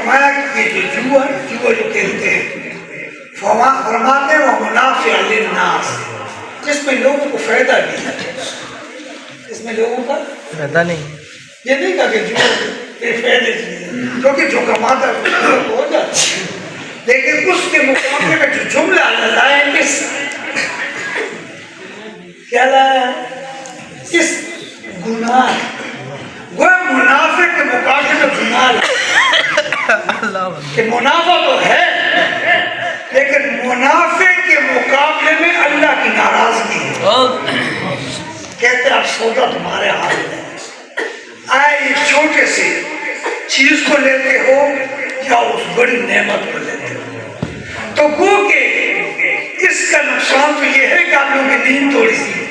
فرمایا کہ یہ جو کہتے ہیں فرماتے ہیں وہ منافع للناس، جس میں لوگوں کو فائدہ بھی ہے، اس میں لوگوں کا فائدہ نہیں، یہ نہیں کہا کہ جو یہ فائدے چیز ہے، کیونکہ جو کماتا ہے وہ ہو جاتا ہے، لیکن اس کے مقابلے میں جو جملہ اللہ لائے کس کیا لایا کس گناہ، وہ منافع کے مقابلے میں گناہ لایا کہ منافع تو ہے لیکن منافع کے مقابلے میں اللہ کی ناراضگی ہے۔ کہتے ہیں اب سودا تمہارے ہاتھ میں آئے، ایک چھوٹے سے چیز کو لیتے ہو یا اس بڑی نعمت کو لیتے ہو، تو گو کہ اس کا نقصان تو یہ ہے کہ آپ لوگوں کی نیند تھوڑی سی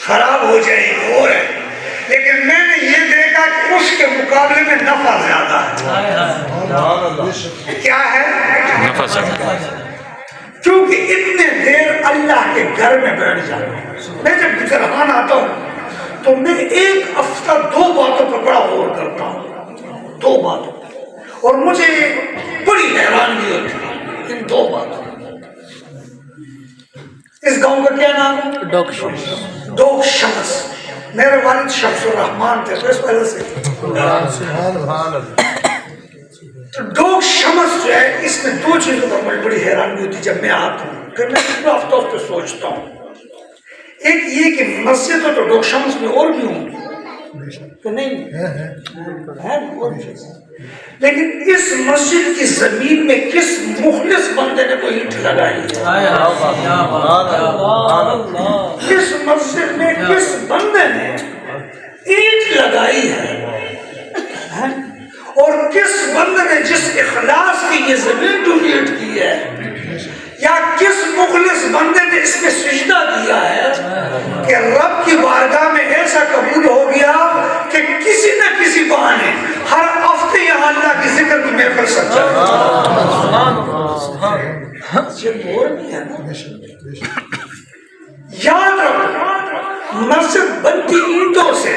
خراب ہو جائے گی اور ہے، لیکن میں نے یہ دیکھا کہ اس کے مقابلے میں نفع زیادہ ہے۔ کیا ہے نفع زیادہ، کیونکہ اتنے دیر اللہ کے گھر میں بیٹھ جاتا، میں جب گجران آتا ہوں تو میں ایک ہفتہ 2 باتوں پر بڑا غور کرتا ہوں، 2 باتوں، اور مجھے بڑی حیرانگی ہوتی ہے ان 2 باتوں۔ اس گاؤں کا کیا نام ہے؟ ڈوک شمس، میرے والد شمس الرحمان تھے تو اس وجہ سے تو ڈوک شمس جو ہے اس میں 2 چیزوں پر مجھے بڑی حیرانی ہوتی جب میں آتا ہوں، پھر میں پورا ہفتہ اس پہ سوچتا ہوں۔ ایک یہ کہ مسجد تو ڈوک شمس میں اور بھی ہوں کہ نہیں ہے، اور بھی، لیکن اس مسجد کی زمین میں کس مخلص بندے نے کوئی اینٹ لگائی ہے؟ اس مسجد میں کس بندے نے اینٹ لگائی ہے، اور کس بندے نے جس اخلاص کی یہ زمین ڈونیٹ کی ہے، یا کس مخلص بندے نے اس میں سجدہ کیا ہے کہ رب کی بارگاہ میں ایسا قبول ہو گیا کہ کسی نہ کسی بہانے ہر ہفتے یہاں اللہ کی ذکر کی محفل سچ جائے۔ یہ دور نہیں ہے نا، یاد رکھو مسجد بنتی اینٹوں سے،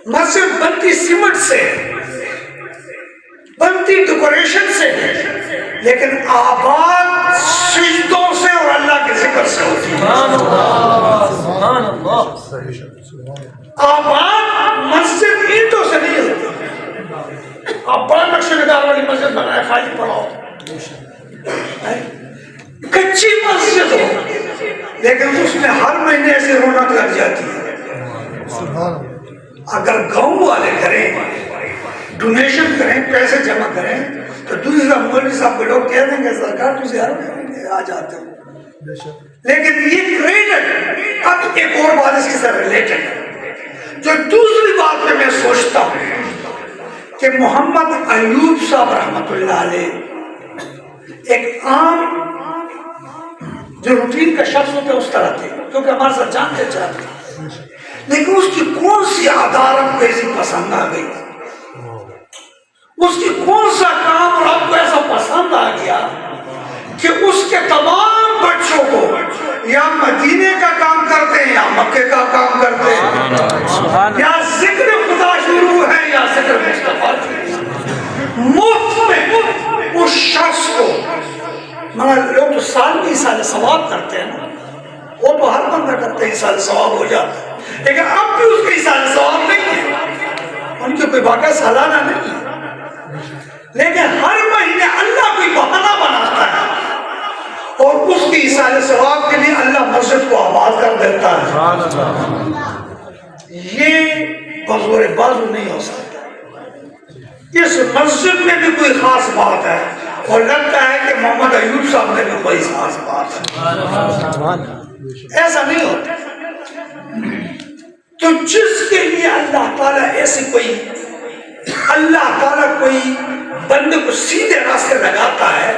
مسجد بنتی سیمنٹ سے، بنتی ڈیکوریشن سے، لیکن آباد سجدوں سے اور اللہ کے ذکر سے ہوتی ہے۔ آباد مسجد اینٹوں سے نہیں ہوتی۔ آپ بڑا نقش نگار والی مسجد بنائے خالی پڑھاؤ، کچی مسجد ہو لیکن اس میں ہر مہینے ایسی رونق لگ جاتی ہے۔ اگر گاؤں والے کریں، ڈونیشن کریں، پیسے جمع کریں، تو دوسرا مولوی صاحب کو لوگ کہہ دیں گے سرکار تجھے ہر مہینے آ جاتے ہو، لیکن یہ کریڈٹ اب ایک اور بات اس کے ساتھ ریلیٹڈ ہے، جو دوسری بات پہ میں سوچتا ہوں کہ محمد ایوب صاحب رحمۃ اللہ علیہ ایک عام جو روٹین کا شخص ہوتا ہے اس طرح تھے، کیونکہ ہمارے ساتھ جانتے چاہتے، لیکن اس کی کون سی عادات کو ایسی پسند آ گئی، اس کی کون سا کام رب کو ایسا پسند آ گیا کہ اس کے تمام بچوں کو یا مدینے کا کام کرتے ہیں یا مکے کا کام کرتے ہیں، یا ذکر خدا شروع ہے یا ذکر مصطفیٰ مفت میں اس شخص کو، مگر لوگ تو سال میں سال ثواب کرتے ہیں نا، وہ تو ہر بندہ کرتے ہیں سال ثواب ہو جاتا ہے، لیکن اب بھی اس کی سال ثواب نہیں ہے، ان کی کوئی باقی سالانہ نہیں ہے، لیکن ہر مہینے اللہ کوئی بہانہ بناتا ہے اور اس کی سال ثواب کے لیے اللہ مسجد کو آباد کر دیتا ہے۔ یہ بزور بازو نہیں ہو سکتا، اس مسجد میں بھی کوئی خاص بات ہے اور لگتا ہے کہ محمد ایوب صاحب نے بھی کوئی خاص بات ہے، ایسا نہیں ہوتا۔ تو جس کے لیے اللہ تعالیٰ ایسی کوئی، اللہ تعالیٰ کوئی بندے کو سیدھے راستے لگاتا ہے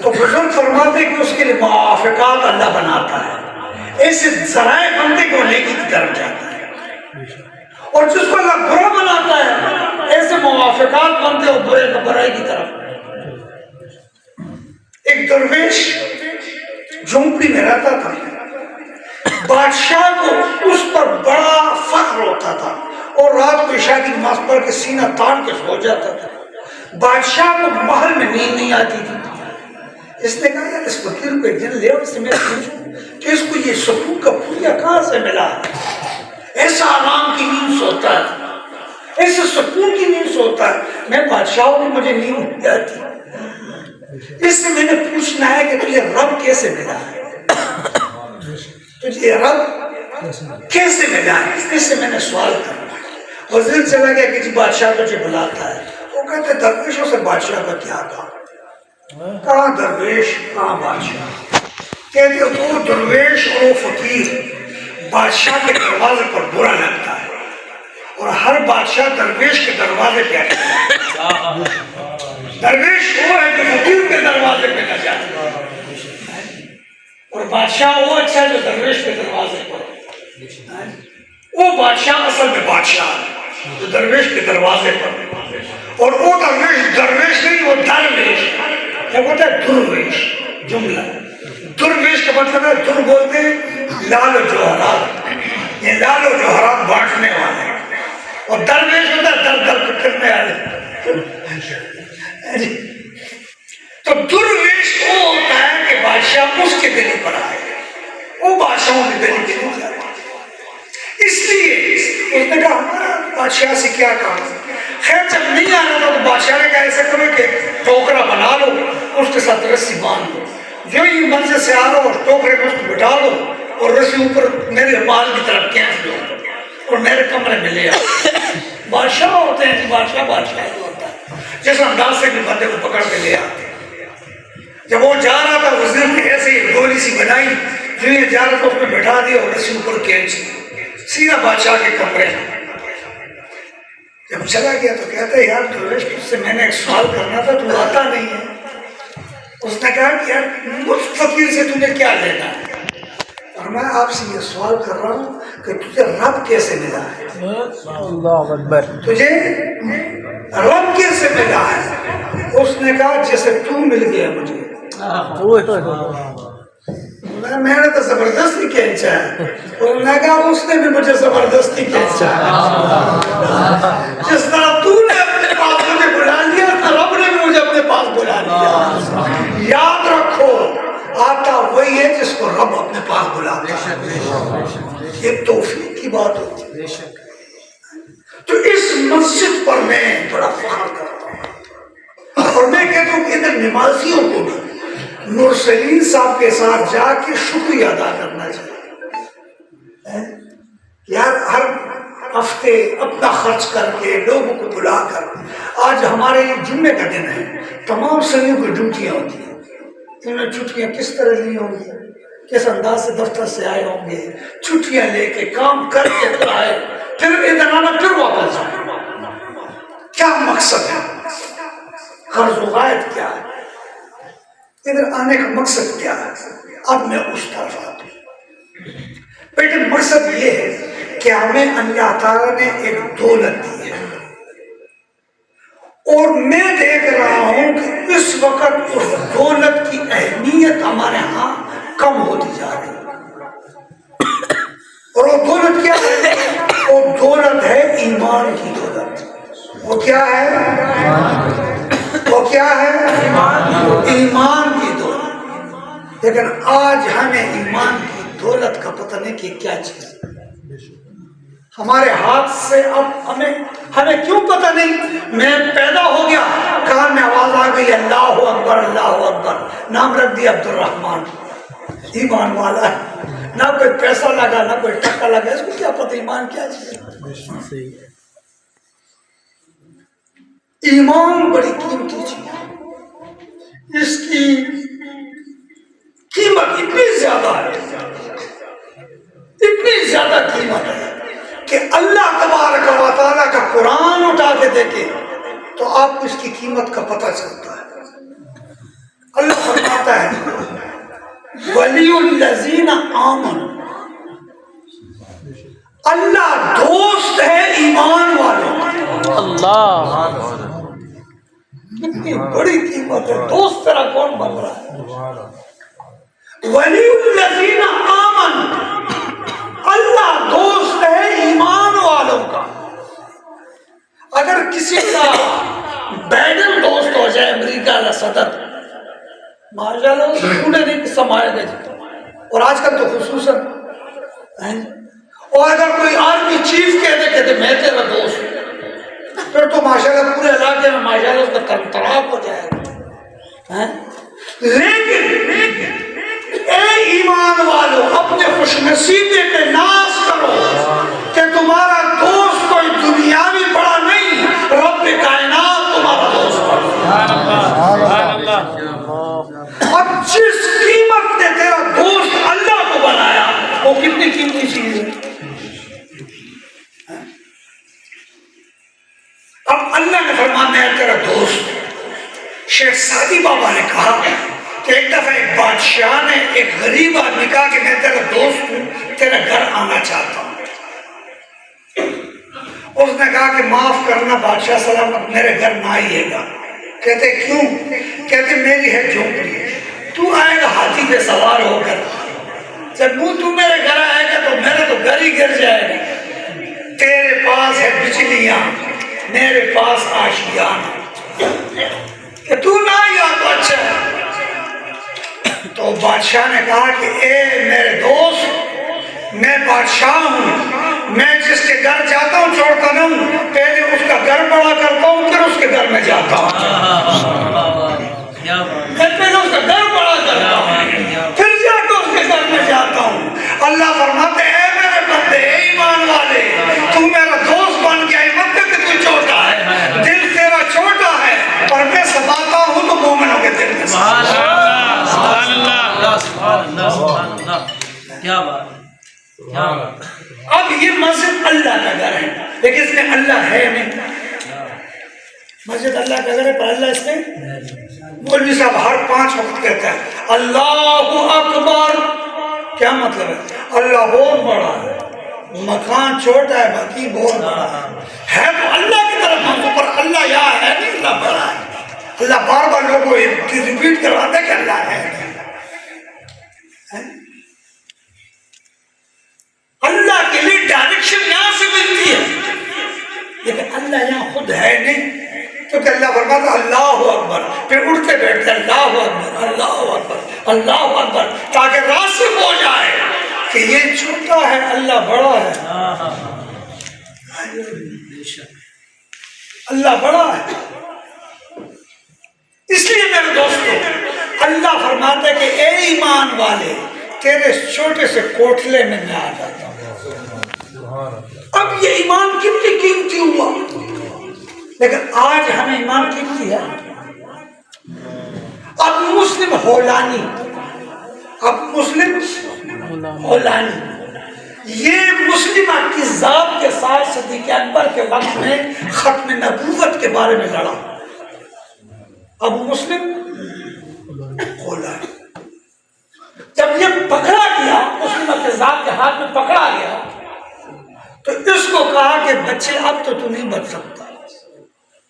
تو بزرگ فرماتے کہ اس کے لیے موافقات اللہ بناتا ہے، ایسے ذرائع بندے کو نیکی کی طرف جاتا ہے، اور جس کو اللہ برا بناتا ہے ایسے موافقات بنتے ہو برے کا برائی کی طرف۔ ایک درویش جھونپڑی میں رہتا تھا، بادشاہ کو اس پر بڑا فخر ہوتا تھا اور رات کو عشاء کی نماز پڑھ کے سینہ تان کے سو جاتا تھا، بادشاہ کو محل میں نیند نہیں آتی تھی. اس نے کہا یار اس فقیر کو ایک دن لے اور اس سے میں پوچھوں کہ اس کو یہ سکون کا پوریا کہاں سے ملا؟ ایسا آرام کی نیند سوتا ہے, ایسے سکون کی نیند سوتا ہے. میں بادشاہوں کی مجھے نیند نہیں آتی. اس سے میں نے پوچھنا ہے کہ تجھے رب کیسے ملا ہے, تجھے رب کیسے ملا ہے؟ اس سے میں نے سوال کرنا. وزیر چلا گیا کہ جی بادشاہ تجھے بلاتا ہے. وہ کہتے درویشوں سے بادشاہ کا کیا کام؟ کہاں درویش کہاں بادشاہ؟ کہتے وہ درویش اور وہ فقیر بادشاہ کے دروازے پر برا لگتا ہے, اور ہر بادشاہ درویش کے دروازے پہ آتا ہے. درویش وہ ہے جو فقیر کے دروازے پہ نہ جاتا, اور بادشاہ وہ اچھا جو درویش کے دروازے پر. وہ بادشاہ اصل میں بادشاہ ہے جو درویش کے دروازے پر, اور وہ درویش نہیں, وہ درویش ہے. جب ہوتا ہے درویش جملہ, درویش کا مطلب ہے در بولتے ہیں لال و جوہرات, یہ لال و جوہرات بانٹنے والے, اور درویش ہوتا ہے در در کرنے والے. تو درویش وہ ہوتا ہے کہ بادشاہ اس کے گلی پر آئے, وہ بادشاہوں کی گلی کے نہیں جاتا. اس لیے اس نے کہا ہمارا بادشاہ سے کیا کام. خیر جب نہیں آنا تھا تو بادشاہ نے کہا ایسا کرو کہ ٹوکرا بنا لو, اس کے ساتھ رسی باندھ دو, جو ہی منزل سے آ رہا ہو ٹوکرے میں اس کو بٹھا دو, اور رسی اوپر میرے مال کی طرف کھینچ دو اور میرے کمرے میں لے آؤ. بادشاہ ہوتے ہیں کہ بادشاہ ہی ہوتا ہے, جس انداز سے بھی بندے کو پکڑ کے لے آتے. جب وہ جا رہا تھا وزیر نے ایسے ہی گولی سی بنائی, جو یہ جا رہا تھا اس میں بٹھا دیا اور رسی اوپر کھینچ دی, سیدھا بادشاہ کے کمرے میں. جب چلا گیا تو کہتا ہے یار درویش تجھ سے میں نے ایک سوال کرنا تھا, تو آتا نہیں ہے. اس نے کہا کہ یار مجھ فقیر سے تجھے کیا لینا ہے؟ اور میں آپ سے یہ سوال کر رہا ہوں کہ تجھے رب کیسے ملا ہے؟ اللہ اکبر. تجھے رب کیسے ملا ہے؟ اس نے کہا جیسے تو مل گیا مجھے. میں نے تو زبردستی کھینچا ہے, اور میں کہا اس نے بھی مجھے زبردستی کھینچا ہے. جس طرح تو نے اپنے پاس مجھے بلا لیا, رب نے بھی مجھے اپنے پاس بلا لیا. یاد رکھو آتا وہی ہے جس کو رب اپنے پاس بلاتا ہے. یہ توفیق کی بات ہوتی ہے. تو اس مسجد پر میں بڑا فخر کرتا ہوں, اور میں کہتا ہوں کہ ادھر نمازیوں کو بھی مرسلین صاحب کے ساتھ جا کے شکریہ ادا کرنا چاہیے. یار ہر ہفتے اپنا خرچ کر کے لوگوں کو بلا کر, آج ہمارے جمعے کا دن ہے, تمام سنیوں کی ڈیوٹیاں ہوتی ہیں. انہوں نے چھٹیاں کس طرح لی ہوں گی, کس انداز سے دفتر سے آئے ہوں گے, چھٹیاں لے کے کام کر کے پھر آئے, پھر ادھر آنا پھر واپس جانا. کیا مقصد ہے؟ قرض و غائب کیا ہے؟ ادھر آنے کا مقصد کیا ہے؟ اب میں اس طرف آتا ہوں. بیٹے مقصد یہ ہے کہ ہمیں اللہ تعالیٰ نے ایک دولت دی ہے, اور میں دیکھ رہا ہوں کہ اس وقت اس دولت کی اہمیت ہمارے ہاں کم ہوتی جا رہی ہے. اور وہ دولت کیا ہے؟ وہ دولت ہے ایمان کی دولت. وہ کیا ہے؟ وہ کیا ہے؟ ایمان کی دولت. لیکن آج ہمیں ایمان کی دولت کا پتہ نہیں کہ کیا چیز ہے ہمارے ہاتھ سے. اب ہمیں کیوں پتہ نہیں؟ میں پیدا ہو گیا, کان میں آواز آ گئی اللہ اکبر اللہ اکبر, نام رکھ دیا عبد الرحمان, ایمان والا ہے. نہ کوئی پیسہ لگا نہ کوئی ٹکا لگا, اس کو کیا پتہ ایمان کیا چیز ہے؟ ایمان بڑی قیمتی چیز ہے, اس کی قیمت اتنی زیادہ ہے, اتنی زیادہ قیمت ہے کہ اللہ تبارک و تعالیٰ کا قرآن اٹھا کے دیکھیں تو آپ کو اس کی قیمت کا پتہ چلتا ہے. اللہ فرماتا ہے ولی الذین آمنوا, اللہ دوست ہے ایمان والوں کا. اللہ, کتنی بڑی قیمت ہے. دوست تیرا کون بن رہا ہے؟ ولی الذین آمنوا, اللہ دوست ہے ایمان والوں کا. اگر کسی کا بائیڈن دوست ہو جائے امریکہ کا صدر، ماشاء اللہ پورے نہیں سمائے گا جی، اور آج کل تو خصوصاً اور اگر کوئی آرمی چیف کہہ دے میں تیرا دوست ہوں، پھر تو ماشاءاللہ پورے علاقے میں ماشاءاللہ اس کا ترتراک ہو جائے گا۔ لیکن اے ایمان والو، اپنے خوش نصیبی پہ ناز کرو کہ تمہارا دوست کوئی دنیاوی بڑا نہیں، رب کائنات تمہارا دوست ہے۔ اور جس قیمت نے تیرا دوست اللہ کو بنایا وہ کتنی قیمتی چیز ہے۔ اب اللہ نے فرمایا ہے تیرا دوست۔ شیخ سعدی بابا نے کہا کہ ایک دفعہ ایک بادشاہ نے ایک غریب آدمی کہا کہ میں تیرا دوست ہوں، تیرا گھر آنا چاہتا ہوں۔ اس نے کہا کہ معاف کرنا بادشاہ سلامت، میرے گھر نہ آئیے گا۔ کہتے کیوں؟ کہتے میری ہے جھونپڑی، تو آئے گا ہاتھی پہ سوار ہو کر، جب تو میرے گھر آئے گا تو میرے تو گھر ہی گر جائے گا۔ تیرے پاس ہے بجلیاں، میرے پاس آشیاں، کہ تو نہ آیا تو اچھا ہے۔ تو بادشاہ نے کہا کہ اے میرے دوست، میں بادشاہ ہوں، میں جس کے گھر جاتا ہوں چھوڑتا نہیں، پہلے اس کا گھر بڑا کرتا ہوں پھر اس کے گھر میں جاتا ہوں، میں پہلے اس کا گھر بڑا کرتا ہوں پھر جا کے اس کے گھر میں جاتا ہوں۔ اللہ فرماتے اے میرے بندے، اے ایمان والے، تو میرا دوست بن گیا، مت کہ تو چھوٹا ہے، دل تیرا چھوٹا ہے اور میں سماتا ہوں تو مومنوں کے دل میں سماتا ہوں۔ کیا بات، کیا بات۔ اب یہ مسجد اللہ کا گھر ہے لیکن اس میں اللہ ہے نہیں۔ مسجد اللہ کا گھر ہے پر اللہ اس میں، مولوی صاحب ہر 5 وقت کہتا ہے اللہ اکبر، کیا مطلب ہے؟ اللہ بہت بڑا ہے، مکان چھوٹا ہے باقی بہت بڑا ہے تو اللہ کی طرف منظور، پر اللہ یہاں ہے نہیں، اللہ بڑا ہے۔ اللہ بار بار لوگوں کو ریپیٹ کرواتا ہے کہ اللہ ہے۔ اللہ کے لیے ڈائریکشن یہاں سے ملتی ہے لیکن اللہ یہاں خود ہے نہیں، کیونکہ اللہ فرماتا اللہ اکبر، پھر اٹھتے بیٹھتے اللہ اکبر اللہ اکبر اللہ اکبر، تاکہ راسخ ہو جائے کہ یہ چھوٹا ہے اللہ بڑا ہے، اللہ بڑا ہے۔ اس لیے میرے دوستو اللہ فرماتا ہے کہ اے ایمان والے، تیرے چھوٹے سے کوٹھلے میں میں آ جاتا ہوں۔ اب یہ ایمان کتنی قیمتی ہوا، لیکن آج ہمیں ایمان قیمتی ہے۔ اب مسلم ہولانی، اب مسلم ہولانی، یہ مسلمہ کذاب کے ساتھ صدیق اکبر کے وقت میں ختم نبوت کے بارے میں لڑا۔ ابو مسلم ہولانی جب یہ پکڑا گیا، مسلمہ کذاب کے ہاتھ میں پکڑا گیا تو اس کو کہا کہ بچے اب تو نہیں بچ سکتا،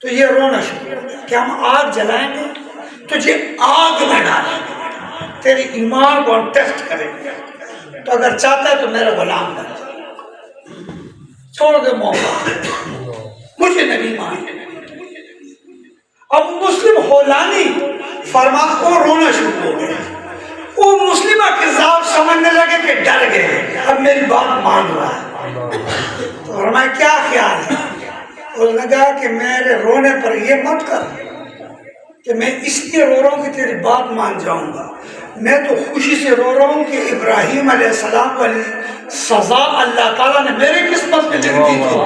تو یہ رونا شروع کر دیا کہ ہم آگ جلائیں گے، تجھے آگ میں ڈالیں گے، تیری ایمان کو ہم ٹیسٹ کریں گے، تو اگر چاہتا ہے تو میرا غلام بن جائے، چھوڑ دے موقع، مجھے نبی مان۔ اب مسلم ہولانی فرماتا وہ رونا شروع ہو گیا، وہ مسلمہ کذاب سمجھنے لگے کہ ڈر گئے، اب میری بات مان رہا ہے، تو فرمایا کیا خیال ہے؟ اس نے کہا کہ میرے رونے پر یہ مت کر کہ میں اس لیے رو رہا ہوں کہ تیری بات مان جاؤں گا، میں تو خوشی سے رو رہا ہوں کہ ابراہیم علیہ السلام والی سزا اللہ تعالیٰ نے میرے قسمت میں لکھ دی تھی،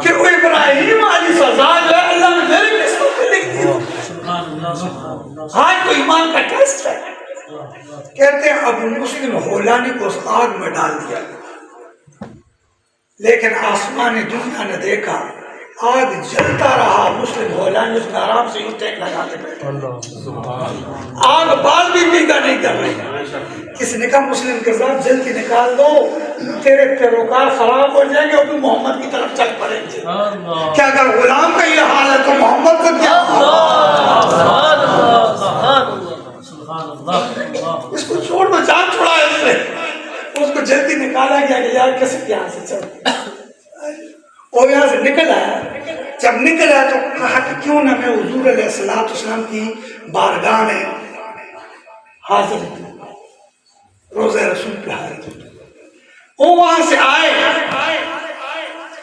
کہ وہ ابراہیم والی سزا جو ہے اللہ نے میرے قسمت میں لکھ دی تھی۔ آج تو ایمان کا ٹیسٹ ہے۔ کہتے ہیں ابو مسلم ہولانی کو اس آگ میں ڈال دیا، لیکن آسمان دنیا نے دیکھا آگ جلتا رہا، مسلم ہولانی اس میں آرام سے یوں ٹیک لگا کے بیٹھا، آگ بال بھی پیگا نہیں کر رہی۔ کسی نے کہا مسلم کے ساتھ جلدی نکال دو، تیرے پیروکار خراب ہو جائیں گے اور تم محمد کی طرف چل پڑیں گے۔ کیا اگر غلام کا یہ حال ہے تو محمد کو کیا؟ اس کو چھوڑ دو، جان چھوڑا ہے اس نے۔ اس کو جلدی نکالا گیا کہ یار کسی کے یہاں سے چل، وہ یہاں سے نکل آیا جب نکلا تو کہا کہ کیوں نہ میں حضور علیہ السلام کی بارگاہ میں حاضر ہوں، روزہ رسول پہ حاضر ہوں۔ وہ وہاں سے آئے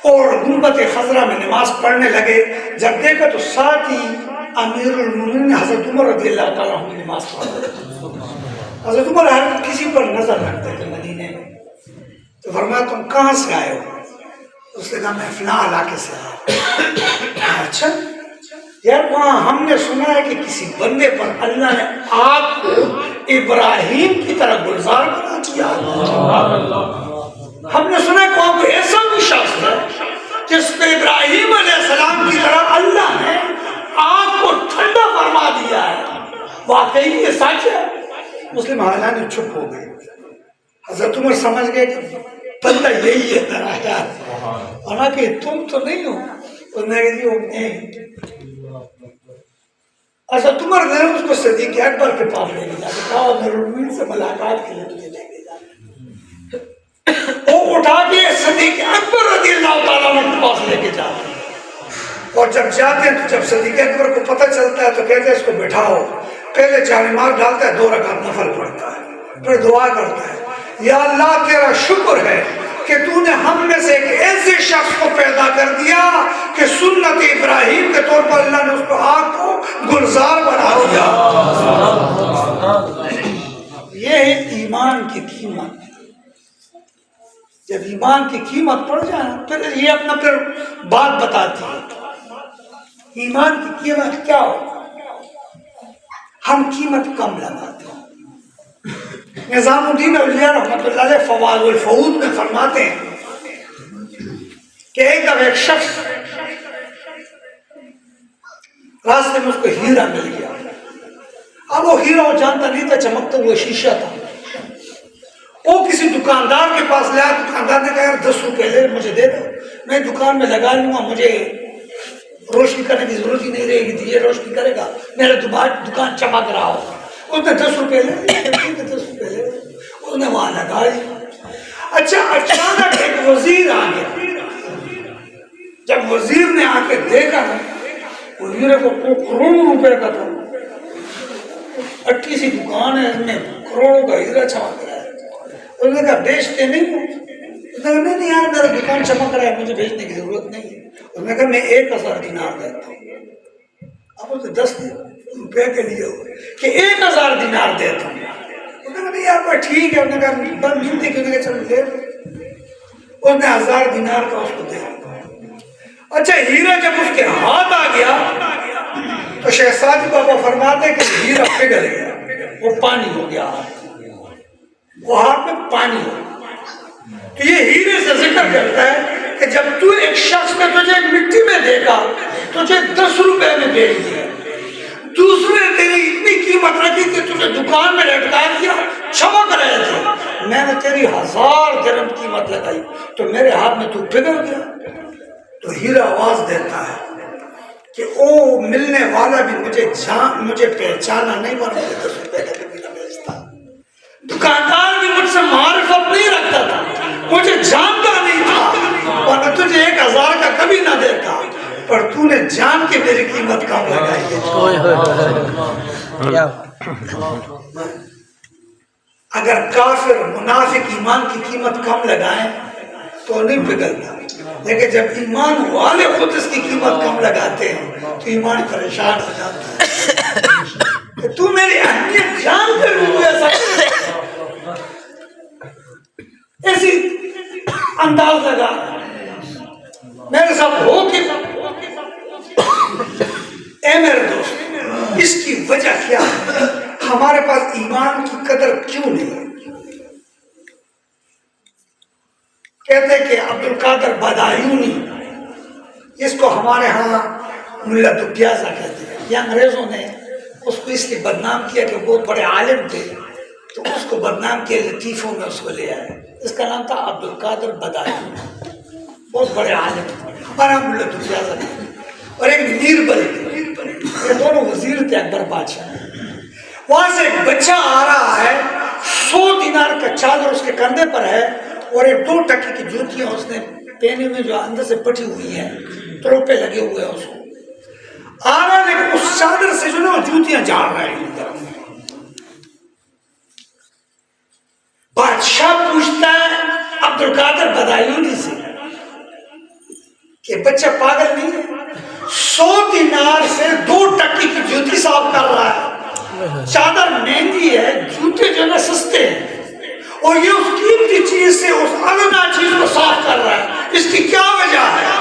اور گنبد خضرا میں نماز پڑھنے لگے۔ جب دیکھا تو ساتھ ہی امیر المومنین حضرت عمر رضی اللہ تعالیٰ عنہ نماز پڑھ رہے تھے۔ حضرت عمر ہر کسی پر نظر رکھتے تھے مدینے میں، تو فرمایا تم کہاں سے آئے ہو؟ اس نے کہا میں فلاں علاقے سے آیا۔ اچھا یار، وہاں ہم نے سنا ہے کہ کسی بندے پر اللہ نے آپ کو ابراہیم کی طرح گلزار بنا دیا۔ ہم نے سنا ہے کہ وہاں کوئی ایسا بھی شخص ہے جس پہ ابراہیم علیہ السلام کی طرح اللہ نے آپ کو ٹھنڈا فرما دیا ہے، واقعی یہ سچ ہے؟ مسلم حالان چپ ہو گئے۔ حضرت عمر سمجھ گئے کہ بندہ یہی ہے میرا یار، حالانکہ تم تو نہیں ہو۔ حضرت عمر نے اس کو صدیق اکبر کے پاس لے کے جاتے، کہا امیر المومنین سے ملاقات کے لیے تجھے لے کے جاتے۔ وہ اٹھا کے صدیق اکبر رضی اللہ تعالیٰ عنہ کے پاس لے کے جاتے، اور جب جاتے ہیں تو جب صدیق اکبر کو پتہ چلتا ہے تو کہتے ہیں اس کو بٹھاؤ، پہلے جانماز ڈالتا ہے، 2 رکعت نفل پڑھتا ہے، پھر دعا کرتا ہے، یا اللہ تیرا شکر ہے کہ تو نے ہم میں سے ایک ایسے شخص کو پیدا کر دیا کہ سنت ابراہیم کے طور پر اللہ نے اس کو آگ کو گلزار بنا دیا۔ یہ ہے ایمان کی قیمت۔ جب ایمان کی قیمت پڑ جائے پھر یہ اپنا پھر بات بتاتی ہے ایمان کی قیمت کیا ہو۔ ہم قیمت کم لگاتے ہیں۔ نظام الدین اولیاء رحمۃ اللہ علیہ فوائد الفؤود میں فرماتے ہیں کہ ایک شخص راستے میں اس کو ہیرا مل گیا۔ اب وہ ہیرا وہ جانتا نہیں تھا، چمکتا ہوا شیشہ تھا۔ وہ کسی دکاندار کے پاس لیا، دکاندار نے کہا یار 10 روپے لے مجھے دے دو، میں دکان میں لگا لوں گا، مجھے روشنی کرنے کی ضرورت ہی نہیں رہے گی، یہ روشنی کرے گا، میرا دکان چمک رہا ہوگا۔ اس نے 10 روپے لے لیے، 10 روپے لے اس نے وہاں لگا لیا۔ اچھا اچانک ایک وزیر آ گیا۔ جب وزیر نے آ کے دیکھا نا، وزیر کو کروڑوں روپے کا تھا، اٹھی سی دکان ہے، اس میں کروڑوں کا ہیرا چمک رہا ہے۔ اس نے کہا بیچتے نہیں ہو؟ اس نے کہا نہیں یار میرا دکان چمک رہا ہے، مجھے بیچنے کی ضرورت نہیں ہے۔ اس نے کہا میں 1000 دینار دیتا ہوں۔ اب اسے 10 روپے کے لیے کہ 1000 دینار دیتا ہوں۔ اس نے کہا نہیں یار بھائی ٹھیک ہے۔ اس نے کہا بند ملتی کیوں؟ نے کہا چلو لے۔ اس نے 1000 دینار کا اس کو دے۔ اچھا ہیرا جب اس کے ہاتھ آ گیا تو شہزادی بابا فرماتے کہ ہیرا پگھل گیا، وہ پانی ہو گیا، وہ ہاتھ میں پانی ہو گیا۔ تو یہ ہیرے سے ذکر کرتا ہے کہ جب تو ایک شخص نے تجھے مٹی میں دیکھا، تجھے 10 روپے میں بیچ دیا، دوسرے تیری اتنی قیمت رکھی کہ تجھے دکان میں لٹکا دیا، چمک رہے تھے، میں نے تیری 1000 درہم قیمت لگائی تو میرے ہاتھ میں تو پگھل گیا۔ تو ہیرا آواز دیتا ہے کہ او ملنے والا بھی مجھے پہچانا نہیں، ورنہ مجھے 10 روپے کا کبھی نہ بیچتا۔ دکاندار بھی مجھ سے معرفت نہیں رکھتا تھا، مجھے جانتا نہیں تھا، ورنہ تجھے 1000 کا کبھی نہ دیتا، پر تو نے جان کے میری قیمت کم لگائی ہے۔ اگر کافر منافق ایمان کی قیمت کم لگائیں تو نہیں پگھلتا، لیکن جب ایمان والے خود اس کی قیمت کم لگاتے ہیں تو ایمان پریشان ہو جاتا ہے کہ تو میری اہمیت جان کر بھی ایسا ایسی انداز لگا میرے ساتھ ہو کہ اے میرے دوست، اس کی وجہ کیا ہے؟ ہمارے پاس ایمان کی قدر کیوں نہیں ہے؟ کہتے کہ عبد القادر بدایونی، اس کو ہمارے ہاں ملا دبیازا کہتے ہیں، یہ انگریزوں نے اس کو اس لیے بدنام کیا کہ بہت بڑے عالم تھے، تو اس کو بدنام کیا، لطیفوں میں اس کو لے آئے۔ اس کا نام تھا عبد القادر بدایونی، بہت بڑے عالم تھے، ہمارے ہاں ملا دبیازا تھے، اور ایک نیربل تھے، یہ دونوں وزیر تھے اکبر بادشاہ۔ وہاں سے ایک بچہ آ رہا ہے، 100 دینار کا چادر اس کے کندھے پر ہے، اور ایک 2 ٹکی کی جوتیاں اس نے پہنے میں جو اندر سے پٹی ہوئی ہیں، بستروں پہ لگے ہوئے ہیں اس کو آ رہا ہے، لیکن اس چادر سے جو نا جوتیاں جھاڑ رہے ہیں. بادشاہ پوچھتا ہے عبد القادر بدایونی سے کہ بچہ پاگل نہیں ہے، 100 دینار سے 2 ٹکی کی جوتی صاف کر رہا ہے، چادر مہنگی ہے، جوتے جو نا سستے ہیں، اور یہ اس قیمتی چیز سے اس ادنا چیز کو صاف کر رہا ہے، اس کی کیا وجہ ہے؟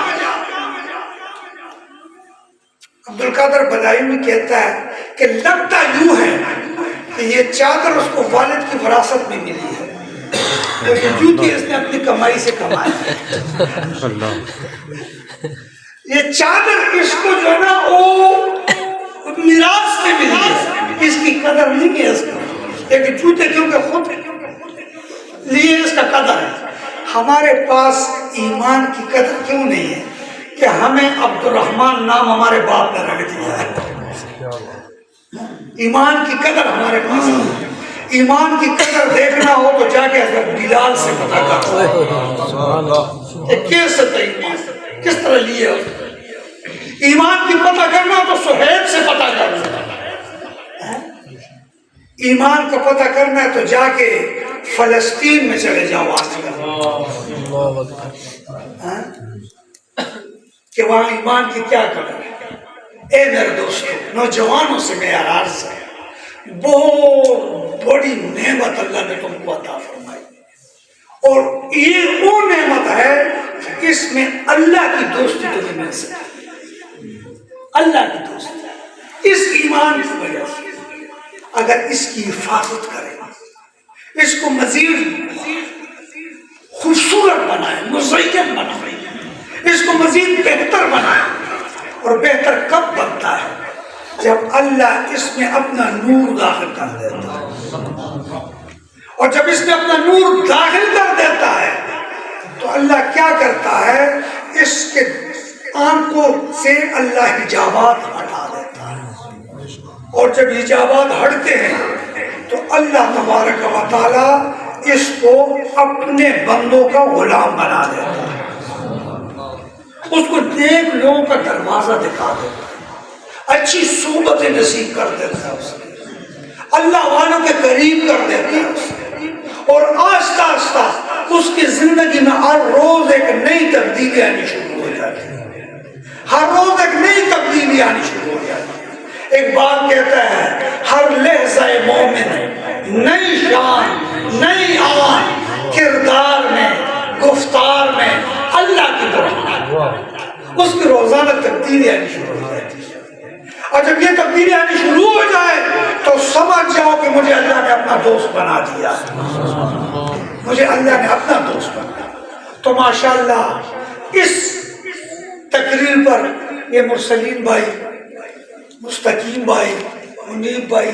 عبد القادر بدایونی کہتا ہے کہ لگتا یوں ہے کہ یہ چادر اس کو والد کی وراثت میں ملی ہے، لیکن جوتی اس نے اپنی کمائی سے کمائی ہے. یہ چادر اس کو جو ہے نا وہ میراث سے ملی ہے، اس کی قدر نہیں ہے اس کو، لیکن جوتے کیونکہ خود لیے اس کا قدر ہے. ہمارے پاس ایمان کی قدر کیوں نہیں ہے کہ ہمیں عبد الرحمن نام ہمارے باپ نے رکھ دیا ہے؟ ایمان کی قدر ہمارے پاس نہیں. ایمان کی قدر دیکھنا ہو تو جا کے حضرت بلال سے پتہ کرو کہ کیسے تھا ایمان، کس طرح لیے. ایمان کی پتہ کرنا ہو تو سہیب سے پتہ کرنا. ایمان کا پتہ کرنا ہے تو جا کے فلسطین میں چلے جاؤ آج کہ وہاں ایمان کی کیا قدر ہے. اے میرے دوستو، نوجوانوں سے میں عرض ہے، بہت بڑی نعمت اللہ نے تم کو عطا فرمائی، اور یہ وہ نعمت ہے کہ اس میں اللہ کی دوستی تمہیں مل سکتی. اللہ کی دوستی اس ایمان کی وجہ سے اگر اس کی حفاظت کرے، اس کو مزید خوبصورت بنائے، مزین بنائے، اس کو مزید بہتر بنائے. اور بہتر کب بنتا ہے؟ جب اللہ اس میں اپنا نور داخل کر دیتا ہے. اور جب اس میں اپنا نور داخل کر دیتا ہے تو اللہ کیا کرتا ہے؟ اس کے آنکھوں سے اللہ حجابات ہٹا دیتا ہے، اور جب حجابات ہٹتے ہیں تو اللہ تبارک و تعالی اس کو اپنے بندوں کا غلام بنا دیتا ہے، اس کو نیک لوگوں کا دروازہ دکھا دیتا ہے، اچھی صحبتیں نصیب کر دیتا ہے، اسے اللہ والوں کے قریب کر دیتا ہے اسے. اور آہستہ آہستہ اس کی زندگی میں ہر روز ایک نئی تبدیلی آنی شروع ہو جاتی ہے، ہر روز ایک نئی تبدیلی آنی شروع ہو جاتی ہے. ایک بات کہتا ہے، ہر لحظہ مومن نئی شان، نئی آن، کردار میں، گفتار میں اللہ کی طرف اس کی روزانہ تبدیلی آنی شروع ہو جاتی ہے. اور جب یہ تبدیلی آنی شروع ہو جائے تو سمجھ جاؤ کہ مجھے اللہ نے اپنا دوست بنا دیا، مجھے اللہ نے اپنا دوست بنا. تو ماشاءاللہ اس تقریر پر یہ مرسلین بھائی، مستقیم بھائی، منیب بھائی